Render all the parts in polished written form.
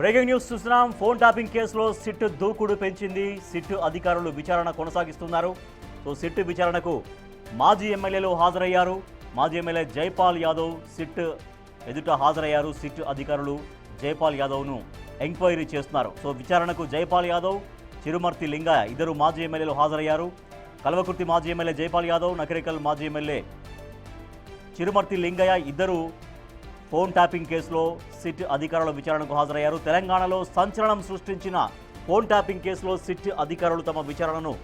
Breaking news చూస్తున్నాం. Phone tapping కేసులో SIT దూకుడు పెంచింది. సిట్ అధికారులు విచారణ కొనసాగిస్తున్నారు. సిట్ విచారణకు మాజీ ఎమ్మెల్యేలు హాజరయ్యారు. మాజీ ఎమ్మెల్యే జైపాల్ యాదవ్ సిట్ ఎదుట హాజరయ్యారు. సిట్ అధికారులు జైపాల్ యాదవ్ను ఎంక్వైరీ చేస్తున్నారు. విచారణకు జైపాల్ యాదవ్, చిరుమర్తి లింగయ్య ఇద్దరు మాజీ ఎమ్మెల్యేలు హాజరయ్యారు. కల్వకుర్తి మాజీ ఎమ్మెల్యే జైపాల్ యాదవ్, నకరికల్ మాజీ ఎమ్మెల్యే చిరుమర్తి లింగయ్య ఇద్దరు ఫోన్ ట్యాపింగ్ కేసులో సిట్ అధికారుల విచారణకు హాజరయ్యారు. తెలంగాణలో సంచలనం సృష్టించిన ఫోన్ ట్యాపింగ్ కేసులో సిట్ అధికారులు తమ విచారణను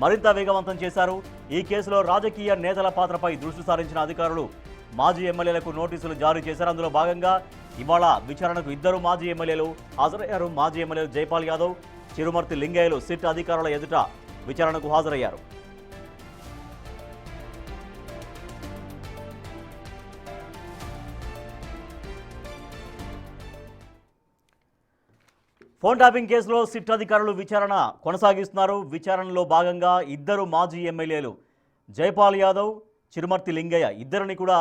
మరింత వేగవంతం చేశారు. ఈ కేసులో రాజకీయ నేతల పాత్రపై దృష్టి సారించిన అధికారులు మాజీ ఎమ్మెల్యేలకు నోటీసులు జారీ చేశారు. అందులో భాగంగా ఇవాళ విచారణకు ఇద్దరు మాజీ ఎమ్మెల్యేలు హాజరయ్యారు. మాజీ ఎమ్మెల్యేలు జైపాల్ యాదవ్, చిరుమర్తి లింగయ్యలు సిట్ అధికారుల ఎదుట విచారణకు హాజరయ్యారు. ఫోన్ ట్యాపింగ్ కేసులో సిట్ అధికారులు విచారణ కొనసాగిస్తున్నారు. విచారణలో భాగంగా ఇద్దరు మాజీ ఎమ్మెల్యేలు జైపాల్ యాదవ్, చిరుమర్తి లింగయ్య ఇద్దరిని కూడా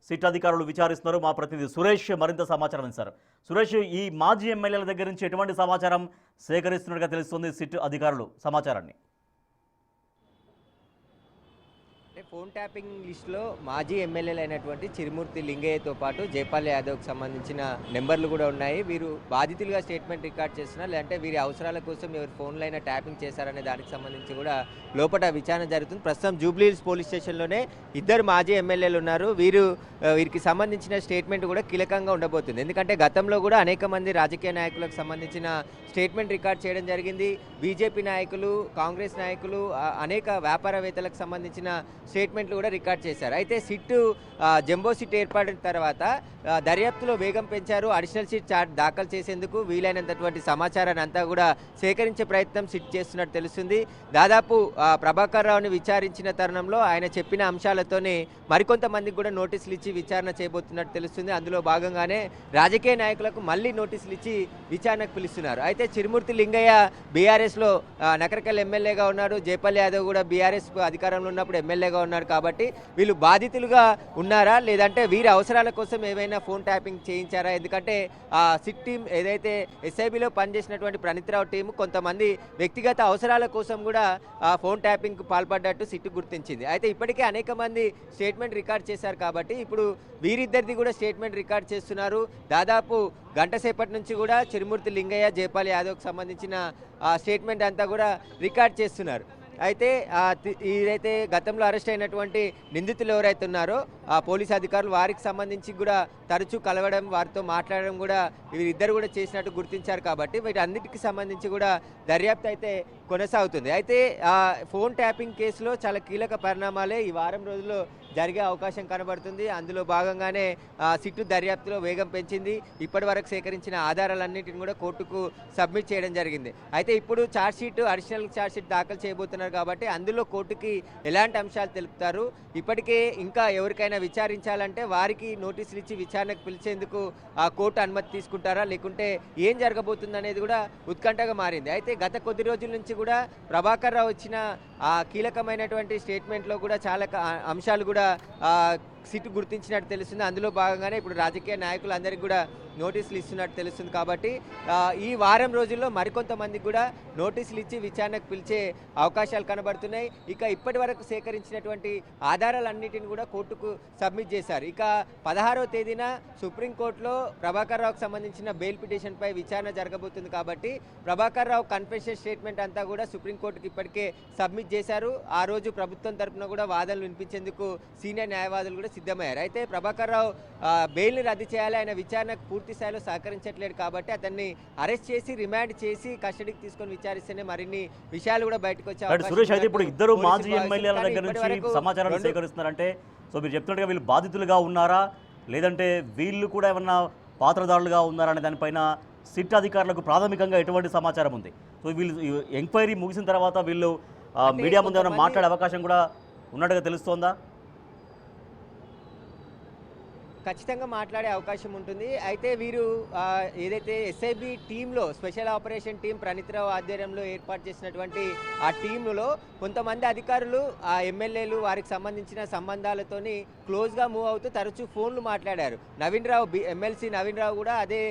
సిట్ అధికారులు విచారిస్తున్నారు. మా ప్రతినిధి సురేష్ మరింత సమాచారం ఇస్తారు. సురేష్, ఈ మాజీ ఎమ్మెల్యేల దగ్గర నుంచి ఎటువంటి సమాచారం సేకరిస్తున్నట్టుగా తెలుస్తుంది సిట్ అధికారులు సమాచారాన్ని? ఫోన్ ట్యాపింగ్ లిస్టులో మాజీ ఎమ్మెల్యేలు అయినటువంటి చిరుమూర్తి లింగయ్యతో పాటు జైపాల్ యాదవ్కి సంబంధించిన నెంబర్లు కూడా ఉన్నాయి. వీరు బాధితులుగా స్టేట్మెంట్ రికార్డ్ చేస్తున్నారు, లేదంటే వీరి అవసరాల కోసం ఎవరు ఫోన్లో అయినా ట్యాపింగ్ చేశారనే దానికి సంబంధించి కూడా లోపల విచారణ జరుగుతుంది. ప్రస్తుతం జూబ్లీహిల్స్ పోలీస్ స్టేషన్లోనే ఇద్దరు మాజీ ఎమ్మెల్యేలు ఉన్నారు. వీరికి సంబంధించిన స్టేట్మెంట్ కూడా కీలకంగా ఉండబోతుంది. ఎందుకంటే గతంలో కూడా అనేక మంది రాజకీయ నాయకులకు సంబంధించిన స్టేట్మెంట్ రికార్డ్ చేయడం జరిగింది. బీజేపీ నాయకులు, కాంగ్రెస్ నాయకులు, అనేక వ్యాపారవేత్తలకు సంబంధించిన స్టేట్మెంట్లు కూడా రికార్డ్ చేశారు. అయితే సిట్ జంబో సిట్ ఏర్పడిన తర్వాత దర్యాప్తులో వేగం పెంచారు. అడిషనల్ సిట్ చార్జ్ దాఖలు చేసేందుకు వీలైనంతటువంటి సమాచారాన్ని అంతా కూడా సేకరించే ప్రయత్నం సిట్ చేస్తున్నట్టు తెలుస్తుంది. దాదాపు ప్రభాకర్ రావుని విచారించిన తరుణంలో ఆయన చెప్పిన అంశాలతోనే మరికొంతమందికి కూడా నోటీసులు ఇచ్చి విచారణ చేయబోతున్నట్టు తెలుస్తుంది. అందులో భాగంగానే రాజకీయ నాయకులకు మళ్ళీ నోటీసులు ఇచ్చి విచారణకు పిలుస్తున్నారు. అయితే చిరుమూర్తి లింగయ్య బీఆర్ఎస్లో నకరికల్ ఎమ్మెల్యేగా ఉన్నారు. జైపాల్ యాదవ్ కూడా బీఆర్ఎస్ అధికారంలో ఉన్నప్పుడు ఎమ్మెల్యేగా ఉన్నారు. కాబట్టి వీళ్ళు బాధితులుగా ఉన్నారా, లేదంటే వీరి అవసరాల కోసం ఏమైనా ఫోన్ ట్యాపింగ్ చేయించారా? ఎందుకంటే సిట్ టీం ఏదైతే ఎస్ఐబిలో పనిచేసినటువంటి ప్రణీత్రావు టీం కొంతమంది వ్యక్తిగత అవసరాల కోసం కూడా ఫోన్ ట్యాపింగ్కు పాల్పడ్డట్టు సిట్ గుర్తించింది. అయితే ఇప్పటికే అనేక మంది స్టేట్మెంట్ రికార్డ్ చేశారు. కాబట్టి ఇప్పుడు వీరిద్దరిది కూడా స్టేట్మెంట్ రికార్డ్ చేస్తున్నారు. దాదాపు గంట సేపటి నుంచి కూడా చిరుమూర్తి లింగయ్య, జైపాల్ యాదవ్కి సంబంధించిన స్టేట్మెంట్ అంతా కూడా రికార్డ్ చేస్తున్నారు. అయితే ఇదైతే గతంలో అరెస్ట్ అయినటువంటి నిందితులు ఎవరైతే ఉన్నారో పోలీసు అధికారులు వారికి సంబంధించి కూడా తరచూ కలవడం, వారితో మాట్లాడడం కూడా వీరిద్దరు కూడా చేసినట్టు గుర్తించారు. కాబట్టి వీటన్నిటికి సంబంధించి కూడా దర్యాప్తు అయితే కొనసాగుతుంది. అయితే ఫోన్ ట్యాపింగ్ కేసులో చాలా కీలక పరిణామాలే ఈ వారం రోజుల్లో జరిగే అవకాశం కనబడుతుంది. అందులో భాగంగానే సిట్టు దర్యాప్తులో వేగం పెంచింది. ఇప్పటి వరకు సేకరించిన ఆధారాలన్నింటిని కూడా కోర్టుకు సబ్మిట్ చేయడం జరిగింది. అయితే ఇప్పుడు ఛార్జ్షీట్, అడిషనల్ ఛార్జ్షీట్ దాఖలు చేయబోతున్నారు. కాబట్టి అందులో కోర్టుకి ఎలాంటి అంశాలు తెలుపుతారు, ఇప్పటికే ఇంకా ఎవరికైనా విచారించాలంటే వారికి నోటీసులు ఇచ్చి విచారణకు పిలిచేందుకు కోర్టు అనుమతి తీసుకుంటారా, లేకుంటే ఏం జరగబోతుంది అనేది కూడా ఉత్కంఠగా మారింది. అయితే గత కొద్ది రోజుల నుంచి కూడా ప్రభాకర్ రావు వచ్చిన కీలకమైనటువంటి స్టేట్మెంట్లో కూడా చాలా అంశాలు కూడా సిట్ గుర్తించినట్టు తెలుస్తుంది. అందులో భాగంగానే ఇప్పుడు రాజకీయ నాయకులందరికీ కూడా నోటీసులు ఇస్తున్నట్టు తెలుస్తుంది. కాబట్టి ఈ వారం రోజుల్లో మరికొంతమందికి కూడా నోటీసులు ఇచ్చి విచారణకు పిలిచే అవకాశాలు కనబడుతున్నాయి. ఇక ఇప్పటి వరకు సేకరించినటువంటి ఆధారాలన్నింటిని కూడా కోర్టుకు సబ్మిట్ చేశారు. ఇక 16వ తేదీన సుప్రీంకోర్టులో ప్రభాకర్ రావుకు సంబంధించిన బెయిల్ పిటిషన్పై విచారణ జరగబోతుంది. కాబట్టి ప్రభాకర్ రావు కన్ఫెషన్ స్టేట్మెంట్ అంతా కూడా సుప్రీంకోర్టుకు ఇప్పటికే సబ్మిట్ చేశారు. ఆ రోజు ప్రభుత్వం తరఫున కూడా వాదనలు వినిపించేందుకు సీనియర్ న్యాయవాదులు కూడా సిద్ధమయ్యారు. అయితే ప్రభాకర్ రావు బెయిల్ని రద్దు చేయాలి, ఆయన విచారణకు పూర్తి స్థాయిలో సహకరించట్లేదు. కాబట్టి అతన్ని అరెస్ట్ చేసి రిమాండ్ చేసి కస్టడీకి తీసుకొని విచారిస్తేనే మరిన్ని విషయాలు కూడా బయటకు వచ్చాయి. సురేష్, అయితే ఇప్పుడు ఇద్దరు మాజీ ఎమ్మెల్యేల దగ్గర నుంచి సమాచారాన్ని సేకరిస్తున్నారంటే మీరు చెప్తున్నట్టుగా వీళ్ళు బాధితులుగా ఉన్నారా, లేదంటే వీళ్ళు కూడా ఏమన్నా పాత్రదారులుగా ఉన్నారా అనే దానిపైన సిట్ అధికారులకు ప్రాథమికంగా ఎటువంటి సమాచారం ఉంది? వీళ్ళు ఎంక్వైరీ ముగిసిన తర్వాత వీళ్ళు మీడియా ముందు ఏమైనా మాట్లాడే అవకాశం కూడా ఉన్నట్టుగా తెలుస్తోందా? ఖచ్చితంగా మాట్లాడే అవకాశం ఉంటుంది. అయితే వీరు ఏదైతే ఎస్ఐబి టీంలో స్పెషల్ ఆపరేషన్ టీం ప్రణీత్రావు ఆధ్వర్యంలో ఏర్పాటు చేసినటువంటి ఆ టీంలో కొంతమంది అధికారులు ఆ ఎమ్మెల్యేలు వారికి సంబంధించిన సంబంధాలతోని క్లోజ్గా మూవ్ అవుతూ తరచూ ఫోన్లు మాట్లాడారు. నవీన్ రావు ఎమ్మెల్సీ నవీన్ రావు కూడా అదే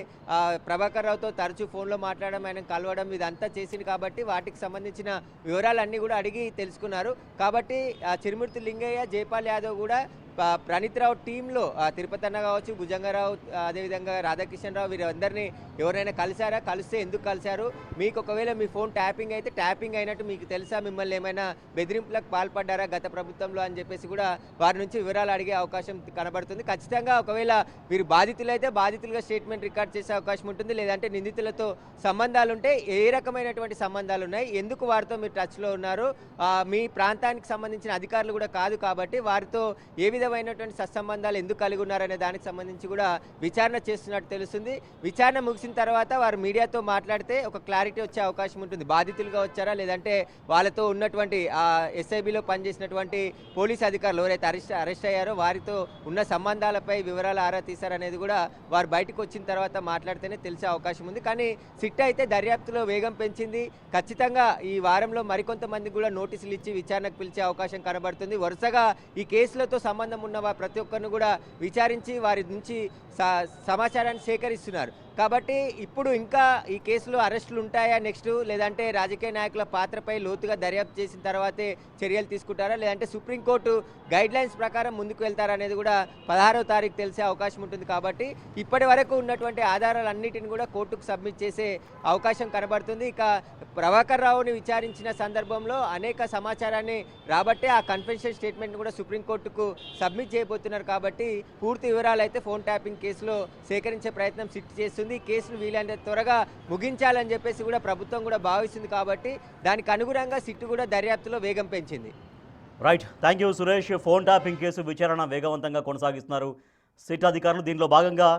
ప్రభాకర్ రావుతో తరచూ ఫోన్లో మాట్లాడడం, ఆయన కలవడం ఇదంతా చేసింది కాబట్టి వాటికి సంబంధించిన వివరాలన్నీ కూడా అడిగి తెలుసుకున్నారు. కాబట్టి చిరుమూర్తి లింగయ్య, జైపాల్ యాదవ్ కూడా ప్రణీత్రావు టీంలో తిరుపతి అన్న కావచ్చు, భుజంగరావు, అదేవిధంగా రాధాకిషన్ రావు వీరందరినీ ఎవరైనా కలిశారా, కలిస్తే ఎందుకు కలిశారు, మీకు ఒకవేళ మీ ఫోన్ ట్యాపింగ్ అయితే ట్యాపింగ్ అయినట్టు మీకు తెలుసా, మిమ్మల్ని ఏమైనా బెదిరింపులకు పాల్పడ్డారా గత ప్రభుత్వంలో అని చెప్పేసి కూడా వారి నుంచి వివరాలు అడిగే అవకాశం కనబడుతుంది. ఖచ్చితంగా ఒకవేళ వీరు బాధితులైతే బాధితులుగా స్టేట్మెంట్ రికార్డ్ చేసే అవకాశం ఉంటుంది. లేదంటే నిందితులతో సంబంధాలు ఉంటే ఏ రకమైనటువంటి సంబంధాలు ఉన్నాయి, ఎందుకు వారితో మీరు టచ్లో ఉన్నారు, మీ ప్రాంతానికి సంబంధించిన అధికారులు కూడా కాదు కాబట్టి వారితో ఏ విధమైనటువంటి సత్సంబంధాలు ఎందుకు కలిగి ఉన్నారనే దానికి సంబంధించి కూడా విచారణ చేస్తున్నట్టు తెలుస్తుంది. విచారణ ముగిసిన తర్వాత వారు మీడియాతో మాట్లాడితే ఒక క్లారిటీ వచ్చే అవకాశం ఉంటుంది. బాధితులుగా వచ్చారా లేదంటే వాళ్ళతో ఉన్నటువంటి ఎస్ఐబిలో పనిచేసినటువంటి పోలీస్ అధికారులు ఎవరైతే అరెస్ట్ అయ్యారో వారితో ఉన్న సంబంధాలపై వివరాలు ఆరా తీశారనేది కూడా వారు బయటకు వచ్చిన తర్వాత మాట్లాడితేనే తెలిసే అవకాశం ఉంది. కానీ సిట్ అయితే దర్యాప్తులో వేగం పెంచింది. ఖచ్చితంగా ఈ వారంలో మరికొంతమంది కూడా నోటీసులు ఇచ్చి విచారణకు పిలిచే అవకాశం కనబడుతుంది. వరుసగా ఈ కేసులతో సంబంధం ఉన్న ప్రతి ఒక్కరిని కూడా విచారించి వారి నుంచి సమాచారాన్ని సేకరిస్తున్నారు. కాబట్టి ఇప్పుడు ఇంకా ఈ కేసులో అరెస్టులు ఉంటాయా నెక్స్ట్, లేదంటే రాజకీయ నాయకుల పాత్రపై లోతుగా దర్యాప్తు చేసిన తర్వాతే చర్యలు తీసుకుంటారా, లేదంటే సుప్రీంకోర్టు గైడ్ లైన్స్ ప్రకారం ముందుకు వెళ్తారా అనేది కూడా 16వ తారీఖు తెలిసే అవకాశం ఉంటుంది. కాబట్టి ఇప్పటి వరకు ఉన్నటువంటి ఆధారాలన్నిటిని కూడా కోర్టుకు సబ్మిట్ చేసే అవకాశం కనబడుతుంది. ఇక ప్రభాకర్ రావుని విచారించిన సందర్భంలో అనేక సమాచారాన్ని రాబట్టే ఆ కన్ఫెషన్ స్టేట్మెంట్ కూడా సుప్రీంకోర్టుకు సబ్మిట్ చేయబోతున్నారు. కాబట్టి పూర్తి వివరాలు అయితే ఫోన్ ట్యాపింగ్ కేసులో సేకరించే ప్రయత్నం సిట్ చేస్తుంది. కేసును వీలైనంత త్వరగా ముగించాలని చెప్పేసి కూడా ప్రభుత్వం కూడా భావిస్తుంది. కాబట్టి దానికి అనుగుణంగా సిట్ కూడా దర్యాప్తులో వేగం పెంచింది. Right, thank you Suresh. Phone tapping case విచారణ వేగవంతంగా కొనసాగిస్తున్నారు సిట్ అధికారులు. దీనిలో భాగంగా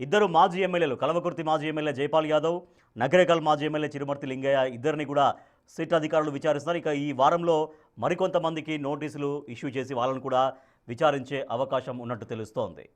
ఇద్దరు మాజీ ఎమ్మెల్యేలు, కల్వకుర్తి మాజీ ఎమ్మెల్యే జైపాల్ యాదవ్, నగరేకల్ మాజీ ఎమ్మెల్యే చిరుమర్తి లింగయ్య ఇద్దరిని కూడా సిట్ అధికారులు విచారిస్తున్నారు. ఇక ఈ వారంలో మరికొంతమందికి నోటీసులు ఇష్యూ చేసి వాళ్ళను కూడా విచారించే అవకాశం ఉన్నట్టు తెలుస్తోంది.